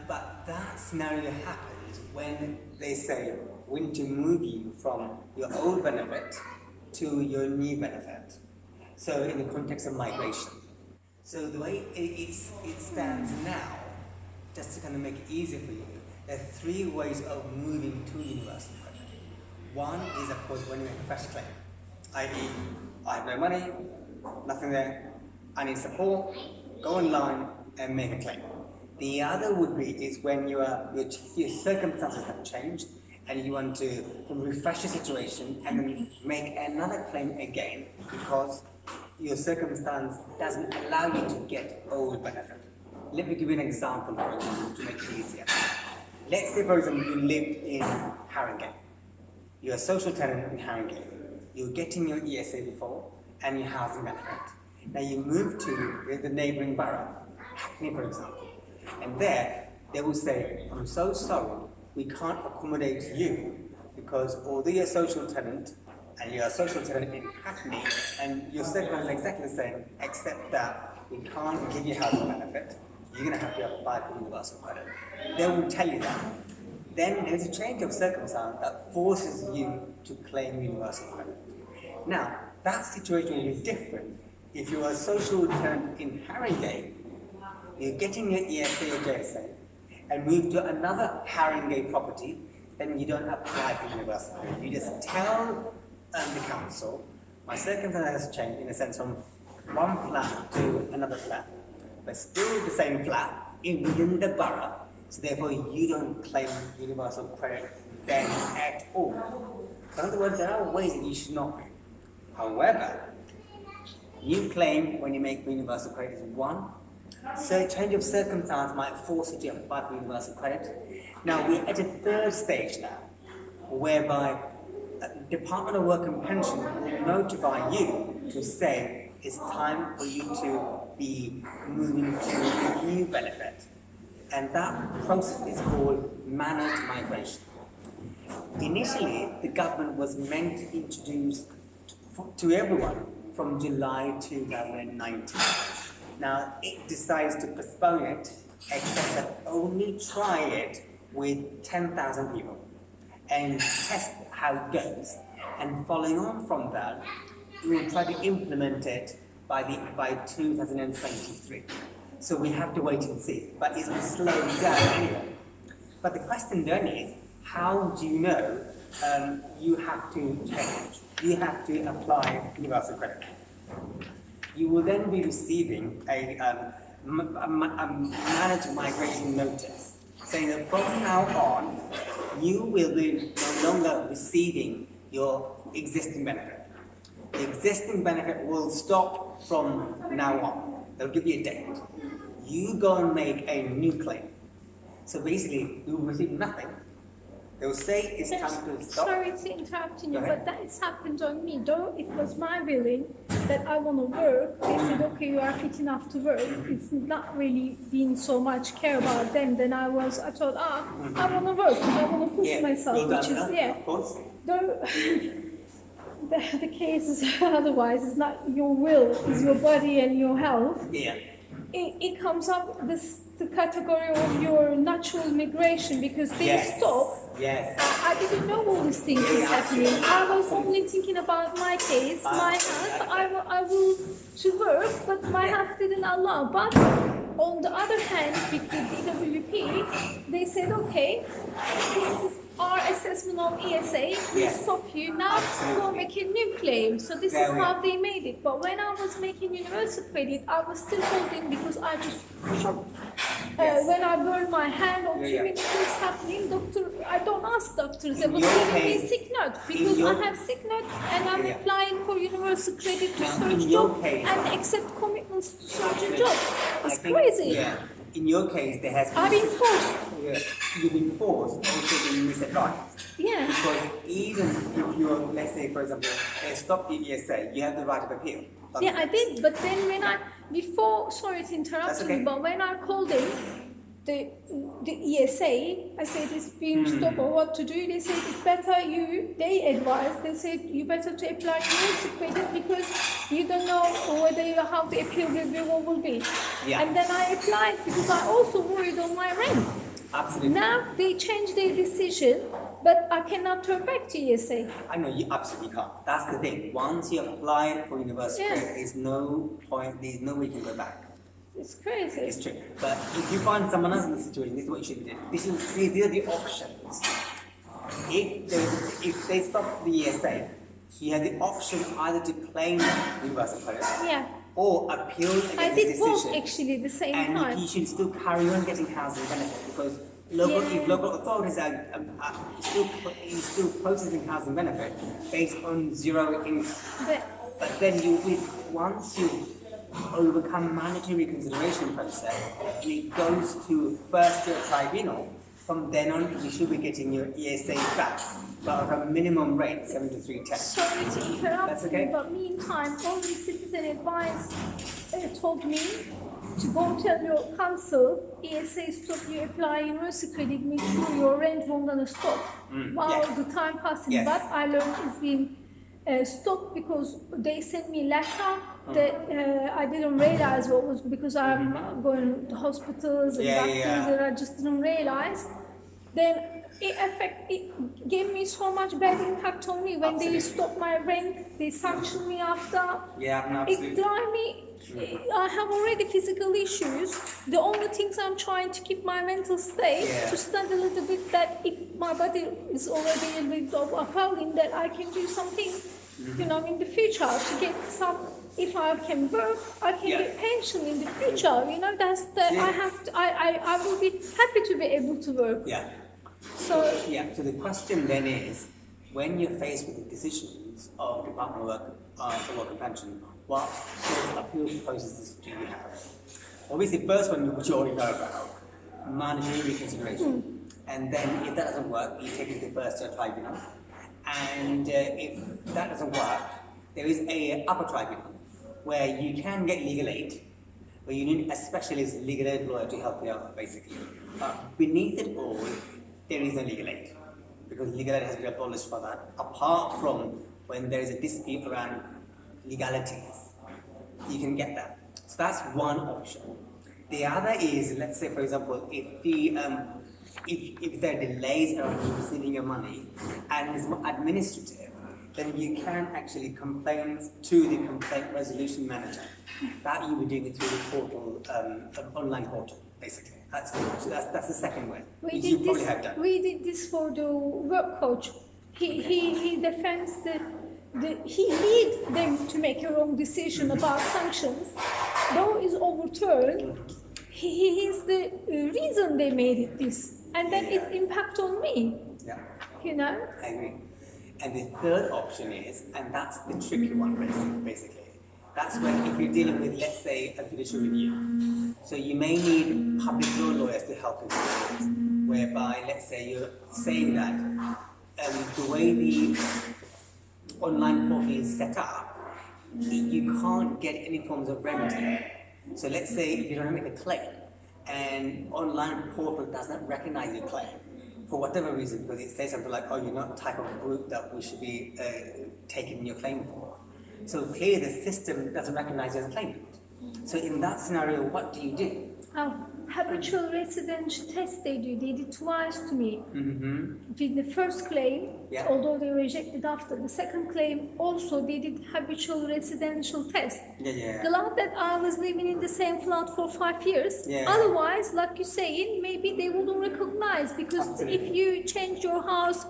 But that scenario happens when they say we need to move you from your old benefit to your new benefit. So in the context of migration. So the way it stands now, just to kind of make it easier for you, there are three ways of moving to universal credit. One is, of course, when you make a fresh claim, i.e., I have no money, nothing there, I need support, go online and make a claim. The other would be is when your circumstances have changed and you want to refresh your situation and then make another claim again because your circumstance doesn't allow you to get old benefit. Let me give you an example, for example, to make it easier. Let's say, for example, you lived in Haringey. You're a social tenant in Haringey. You're getting your ESA before and your housing benefit. Now you move to the neighbouring borough, Hackney, for example. And there, they will say, I'm so sorry, we can't accommodate you because although you're a social tenant, and you're a social tenant in Hackney, and your circumstances are exactly the same, except that we can't give you housing benefit, you're going to have to apply for universal credit. They will tell you that. Then there's a change of circumstance that forces you to claim universal credit. Now, that situation will be different if you're a social tenant in Haringey. You're getting your ESA or JSA and move to another Haringey property, then you don't apply for universal credit. You just tell the council, my circumstance has changed in a sense from one flat to another flat, but still the same flat within the borough, so therefore you don't claim universal credit then at all. So in other words, there are ways that you should not pay. However, you claim when you make universal credit is one, so change of circumstance might force you to apply for universal credit. Now we're at a third stage now, whereby Department of Work and Pension will notify you to say it's time for you to be moving to a new benefit. And that process is called managed migration. Initially, the government was meant to introduce to everyone from July 2019. Now, it decides to postpone it, except that only try it with 10,000 people and test how it goes. And following on from that, we will try to implement it by 2023. So we have to wait and see. But it's slowing down anyway. But the question then is, how do you know you have to change? You have to apply universal credit. You will then be receiving a managed migration notice saying that from now on, you will be no longer receiving your existing benefit. The existing benefit will stop from now on. They'll give you a date. You go and make a new claim. So basically, you will receive nothing They'll say it's time to stop. Sorry to interrupt you, Go ahead. but that has happened on me. Though it was my willing that I want to work, they said, okay, you are fit enough to work. It's not really been so much care about them. Then I thought, I want to work. I want to push myself, well which done, is, of course. Though the case is otherwise, it's not your will, it's your body and your health. Yeah. It comes up the category of your natural migration because they stop. Yes. I didn't know all these things is happening. I was only thinking about my case, my health. I will to work, but my health didn't allow. But on the other hand, with the DWP, they said, okay, this is our assessment of ESA. We stop you now. Go make a new claim. So this is how they made it. But when I was making universal credit, I was still holding because I just shocked. When I burned my hand or too many things happening, doctor, I don't ask doctors. They will give me sick note because I have sick note and I'm applying for universal credit to search job and accept commitments to search a job. It's crazy. Yeah. In your case, there has been. I've been forced. Yeah. You've been forced, also been misadvised. Yeah. Because even if you're, let's say, for example, they stop the ESA, you have the right of appeal. Yeah, I did, but then when sorry to interrupt you, but when I called them, the ESA, I said it's being stopped or what to do, they said it's better they advised, they said you better to apply to credit because you don't know how the appeal will be. Yeah. And then I applied because I also worried on my rent. Absolutely. Now they changed their decision, but I cannot turn back to ESA. I know, you absolutely can't. That's the thing. Once you apply for university, there's no point, there's no way you can go back. It's crazy. It's true. But if you find someone else in the situation, this is what you should do. These are the options. If they stop the ESA, you have the option either to claim universal credit or appeal against the decision. I did both actually at the same time. And you should still carry on getting housing benefit because if local authorities are still processing housing benefit based on zero income. But then once you overcome mandatory reconsideration process, and it goes to first year tribunal, from then on you should be getting your ESA back, but at a minimum rate, 73.10. Sorry to interrupt. That's okay. But meantime, only citizen advice told me to go tell your council, ESA stop you apply university credit, make sure your rent won't gonna stop while the time passing. But I learned it's been stopped because they sent me a letter that I didn't realize what was because I'm going to hospitals and doctors and I just didn't realize. Then it gave me so much bad impact on me when they stopped my rent, they sanctioned me after. It drive me. I have already physical issues. The only things I'm trying to keep my mental state to stand a little bit that if my body is already a little bit appalling that I can do something, in the future to get some. If I can work, I can get pension in the future. That's the I will be happy to be able to work. Yeah. So the question then is, when you're faced with the decisions of Department of Work and Pension, what sort of appeal processes do you have? Obviously, first one which you already know about, mandatory reconsideration. And then if that doesn't work, you take it to the first year tribunal. And if that doesn't work, there is a upper tribunal where you can get legal aid, where you need a specialist legal aid lawyer to help you out, basically. Beneath it all, there is no legal aid, because legal aid has been abolished for that, apart from when there is a dispute around legalities. You can get that. So that's one option. The other is, let's say, for example, if there are delays around receiving your money and it's administrative, then you can actually complain to the complaint resolution manager. That you would doing it through the portal, online portal, basically. That's the second way. We did this for the work coach. He defends he lead them to make a wrong decision about sanctions. Though it's overturned, he is the reason they made it this, and then it impact on me. Yeah. I agree. And the third option is, and that's the tricky one basically, That's when, if you're dealing with, let's say, a judicial review, so you may need public law lawyers to help you with it, whereby, let's say, you're saying that the way the online portal is set up, you can't get any forms of remedy. So let's say if you don't make a claim, and online portal does not recognize your claim, for whatever reason, because it says something like, oh, you're not the type of group that we should be taking your claim for. So clearly the system doesn't recognize you as a claimant. So in that scenario, what do you do? Habitual residential test they did twice to me. Did the first claim, Yeah. although they rejected after. The second claim also they did habitual residential test. Yeah. Glad that I was living in the same flat for 5 years. Yeah. Otherwise, like you saying, maybe they wouldn't recognize, because Absolutely. if you change your house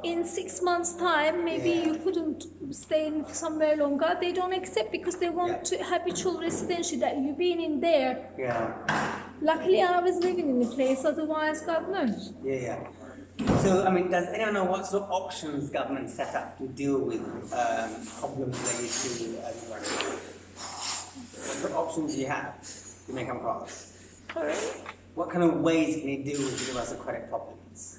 in 6 months' time, maybe Yeah. you couldn't stay in somewhere longer. They don't accept because they want Yeah. to habitual residential that you've been in there. Yeah. Luckily, I was living in the place. Otherwise, God knows. Yeah. So, I mean, does anyone know what sort of options government set up to deal with problems related to what sort of options do you have you may come across? Sorry. What kind of ways can you deal with universal credit problems?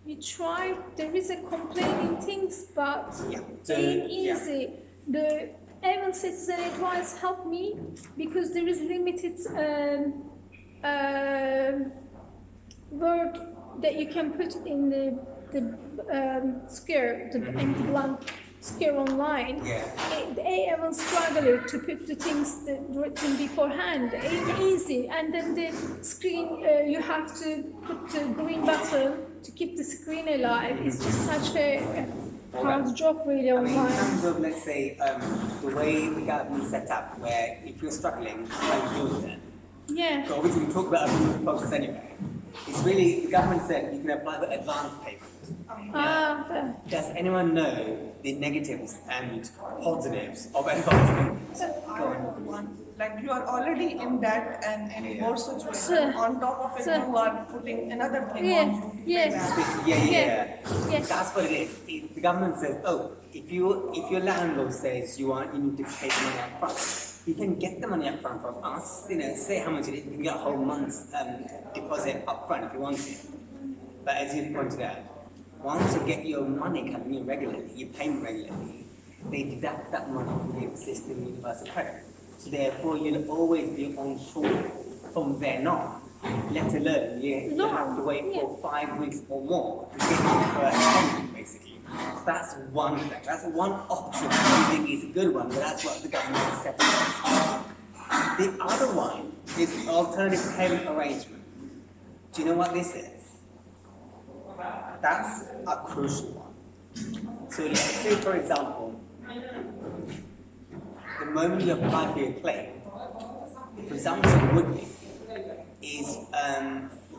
We try. There is a complaining things, but Yeah. ain't Yeah. easy. The Avon Citizen Advice helped me because there is limited word that you can put in the scare, the empty blank scare online. Yeah. They even struggle to put the things that written beforehand. Ain't easy, and then the screen you have to put the green button to keep the screen alive. It's just such a hard job really I mean, in online. terms of, let's say, the way the government is set up, where if you're struggling, how you deal with it. Yeah. So obviously we talk about a process anyway. It's really, the government said you can apply for advance payment. Does anyone know the negatives and positives of advance payment? I know one. Like you are already in debt and in a worse situation. Sir. On top of it, Sir. you are putting another thing Yeah. on you to pay Yeah. back. Yeah. Yeah. That's what it is. The government says, oh, if your landlord says you need to pay the money up front, you can get the money up front from us. Say how much it is. You can get a whole month's deposit up front if you want it. But as you pointed out, once you get your money coming in regularly, your payment regularly, they deduct that money from the existing universal credit. So therefore, you'll always be on short from then on. Let alone you have to wait for 5 weeks or more to get your first payment, basically. So that's one thing. That's one option I think is a good one, but that's what the government has set up. The other one is alternative payment arrangement. Do you know what this is? That's a crucial one. So let's say, for example, the moment you apply for your claim, the presumption would be is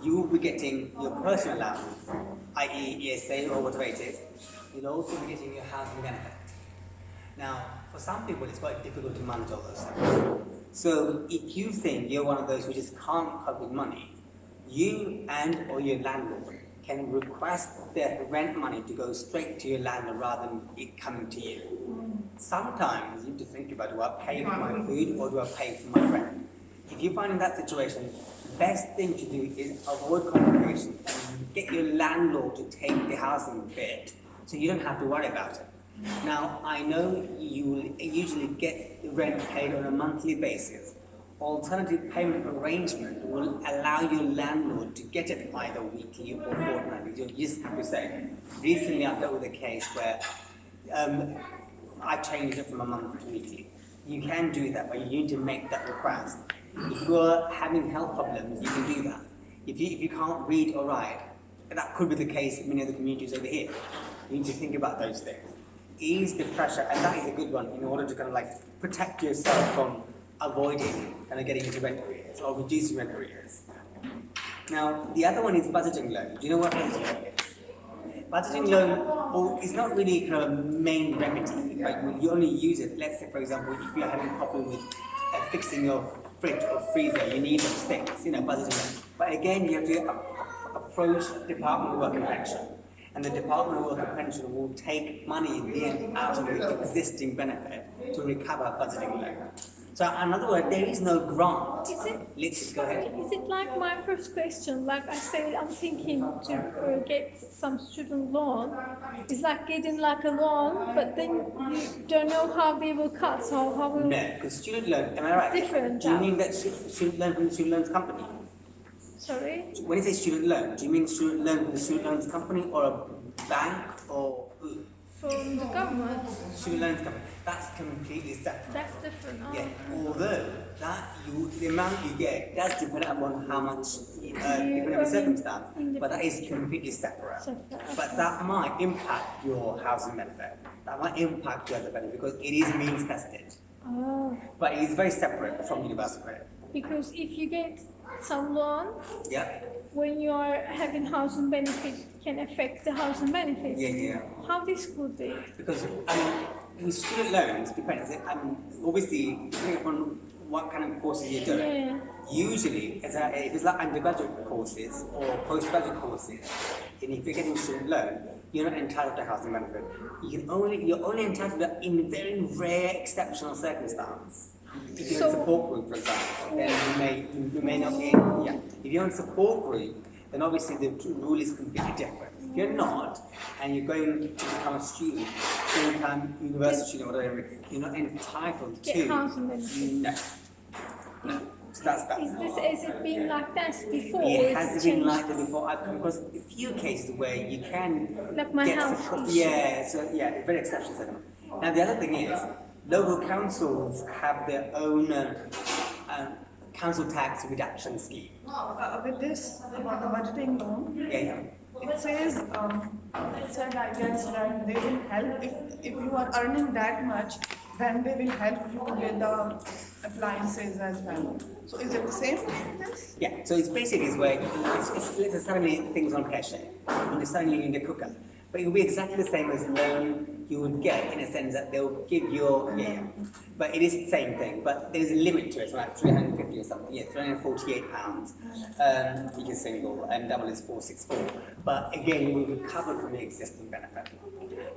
you will be getting your personal allowance, i.e. ESA or whatever it is. You'll also be getting your housing benefit. Now, for some people, it's quite difficult to manage all those things. So if you think you're one of those who just can't cope with money, you and or your landlord can request their rent money to go straight to your landlord rather than it coming to you. Sometimes you have to think about, do I pay for my food or do I pay for my rent? If you find in that situation, the best thing to do is avoid complications and get your landlord to take the housing bit so you don't have to worry about it. Now, I know you will usually get the rent paid on a monthly basis. Alternative payment arrangement will allow your landlord to get it either weekly or fortnightly. You just have to say. Recently, I dealt with a case where I changed it from a month to weekly. You can do that, but you need to make that request. If you're having health problems, you can do that. If you can't read or write, that could be the case in many other communities over here. You need to think about those things. Ease the pressure, and that is a good one in order to kind of like protect yourself from avoiding kind of getting into rent arrears or reducing rent arrears. Now, the other one is budgeting loan. Do you know what budgeting loan is? Budgeting loan is not really kind of a main remedy, but you only use it, let's say, for example, if you're having a problem with fixing your fridge or freezer, you need those things, budgeting loan. But again, you have to approach Department of Work and Pension. and the Department of Work and Pension will take money then out of the existing benefit to recover budgeting loan. So in other words, there is no grant. Let's go ahead. Is it like my first question? Like I said, I'm thinking to get some student loan. It's like getting like a loan, but then you don't know how they will cut. So how will? No, because student loan. Am I right? Different. Do you mean that student loan from the student loans company? Sorry. When you say student loan, do you mean student loan from the student loans company or a bank or who? From the government. Student loans company. That's completely separate. That's different. Oh, Yeah, okay. although the amount you get does depend upon how much depending on the circumstance, but that is completely separate. But that might impact your housing benefit. That might impact your other benefit because it is means tested. Oh, But it is very separate from universal credit. because if you get some loan, Yeah, when you are having housing benefit, can affect the housing benefits. yeah. How this could be? Because with student loans, depends. Obviously, depending upon what kind of courses you're doing. Yeah. Usually, if it's like undergraduate courses or postgraduate courses, and if you're getting a student loan, you're not entitled to housing benefit. You're only entitled to that in very rare exceptional circumstance. If you're in a support group, for example, then you may not be. Yeah. If you're in a support group, then obviously the rule is completely different. If you're not, and you're going to become a student, full-time university student, whatever, you're not entitled to. Get housing benefit. No. So that's that. Has it been like that before? or It is has it been changed? like that before. I've come across a few cases where you can Like my get house support. issue. Yeah, so yeah, very exceptional circumstance. Now the other thing is, local councils have their own council tax reduction scheme. With this, about the budgeting loan, Yeah. it says, it said, I guess, that they will help if you are earning that much, then they will help you with the appliances as well. So is it the same thing, this? Yeah, so it's basically where let's say suddenly things on cash, and suddenly you need a cooker. But it will be exactly the same as loan you would get in a sense that they'll give you, but it is the same thing, but there's a limit to it, it's like 350 or something, £348, if you're single, and double is 464. But again, you will recover from the existing benefit.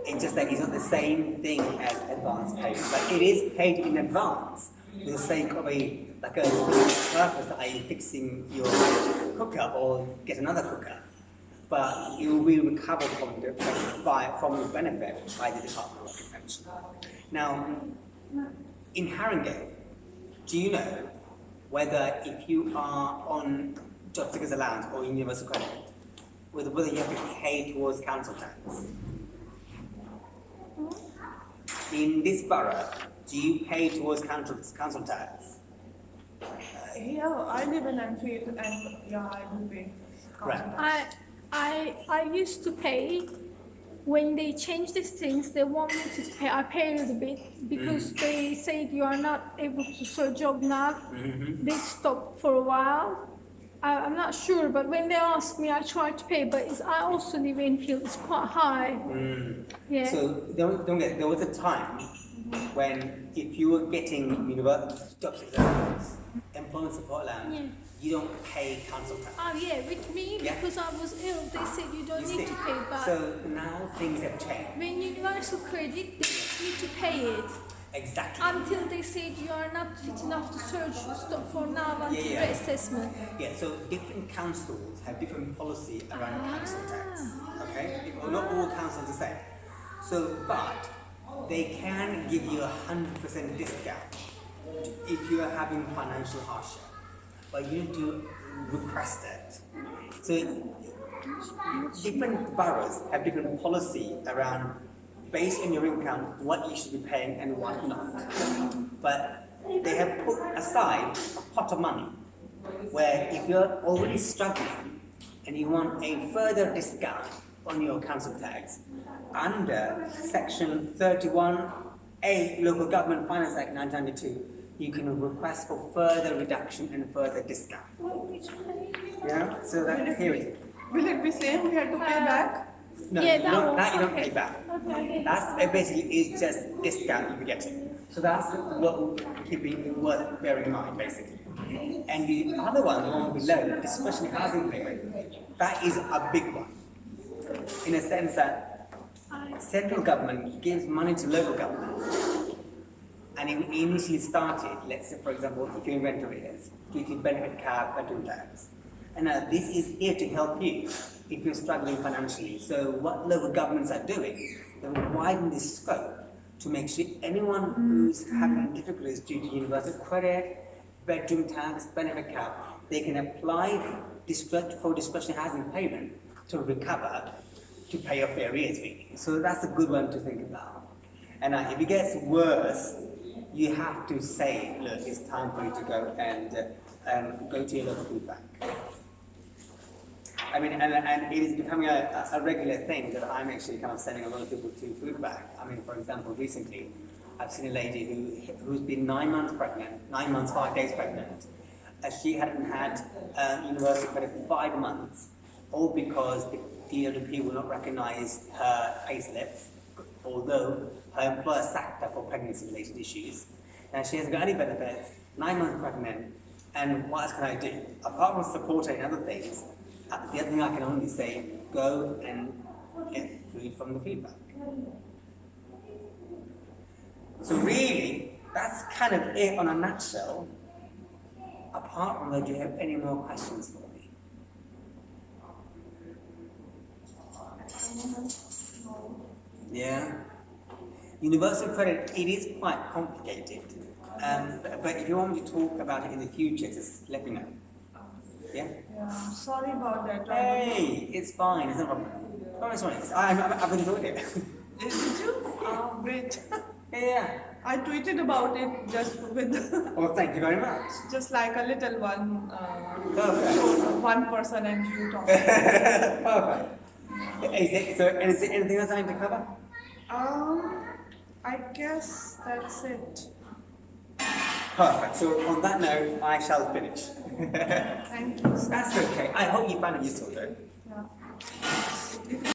It's just that it's not the same thing as advance payment, but it is paid in advance for the sake of a specific purpose, that are you fixing your cooker or get another cooker. But you will be recovered from the benefit by the Department of Work and Pension. Now, in Haringey, do you know whether if you are on job seekers allowance or universal credit, whether you have to pay towards council tax? In this borough, do you pay towards council tax? Yeah, I live in Enfield and yeah, I do pay. Right. I used to pay. When they changed these things, they want me to pay. I pay a little bit because they said you are not able to search job now. They stopped for a while. I'm not sure, but when they asked me, I tried to pay. But I also live in Enfield. It's quite high. Yeah. So don't get. There was a time when if you were getting job seekers allowance, employment support allowance, you don't pay council tax. Oh yeah, with me, because I was ill, they said you don't need to pay back. So now things have changed. When universal credit, they need to pay it. Exactly. Until they said you are not fit enough to search, stop for now until reassessment. Yeah, so different councils have different policy around council tax. Okay? Not all councils are the same. So, but they can give you 100% discount if you are having financial hardship. But you need to request it. So different boroughs have different policy around, based on your income, what you should be paying and what not. But they have put aside a pot of money where if you're already struggling and you want a further discount on your council tax, under Section 31A Local Government Finance Act 1992, you can request for further reduction and further discount. Yeah, so that here it is. Will it be same? We have to pay back? No, Yeah, you don't pay back. Okay. That's basically is just discount you'll be getting. So that's what keeping worth bearing in mind, basically. And the other one below, discretionary housing payment, that is a big one. in a sense that central government gives money to local government. And it initially started, let's say, for example, if you're in rent arrears, give you benefit cap, bedroom tax. And this is here to help you if you're struggling financially. So what local governments are doing, they're widening the scope to make sure anyone who's having difficulties due to universal credit, bedroom tax, benefit cap, they can apply for discretionary housing payment to recover, to pay off their arrears, really. So that's a good one to think about. And if it gets worse, you have to say, look, it's time for you to go and go to your local food bank. I mean, and it is becoming a regular thing that I'm actually kind of sending a lot of people to food bank. I mean, for example, recently, I've seen a lady who's been 9 months pregnant, 9 months, 5 days pregnant. She hadn't had universal credit for 5 months, all because the DLWP will not recognise her payslips, although her employer sacked her for pregnancy-related issues. Now she hasn't got any benefits, 9 months pregnant, and what else can I do? Apart from supporting other things, the other thing I can only say, go and get food from the food bank. So really, that's kind of it on a nutshell. Apart from that, do you have any more questions for me? Yeah. Universal credit, it is quite complicated. But if you want me to talk about it in the future, just let me know. Yeah? Yeah, sorry about that. Hey, it's fine, it's no problem. Oh, it's fine. I've enjoyed it. Did you? Oh, great. Yeah. I tweeted about it just with, Oh, thank you very much. just like a little one, Perfect. showed one person and you talking. Perfect. Is there anything else I need to cover? I guess that's it. Perfect. So on that note, I shall finish. Thank you. That's okay. I hope you found it useful though.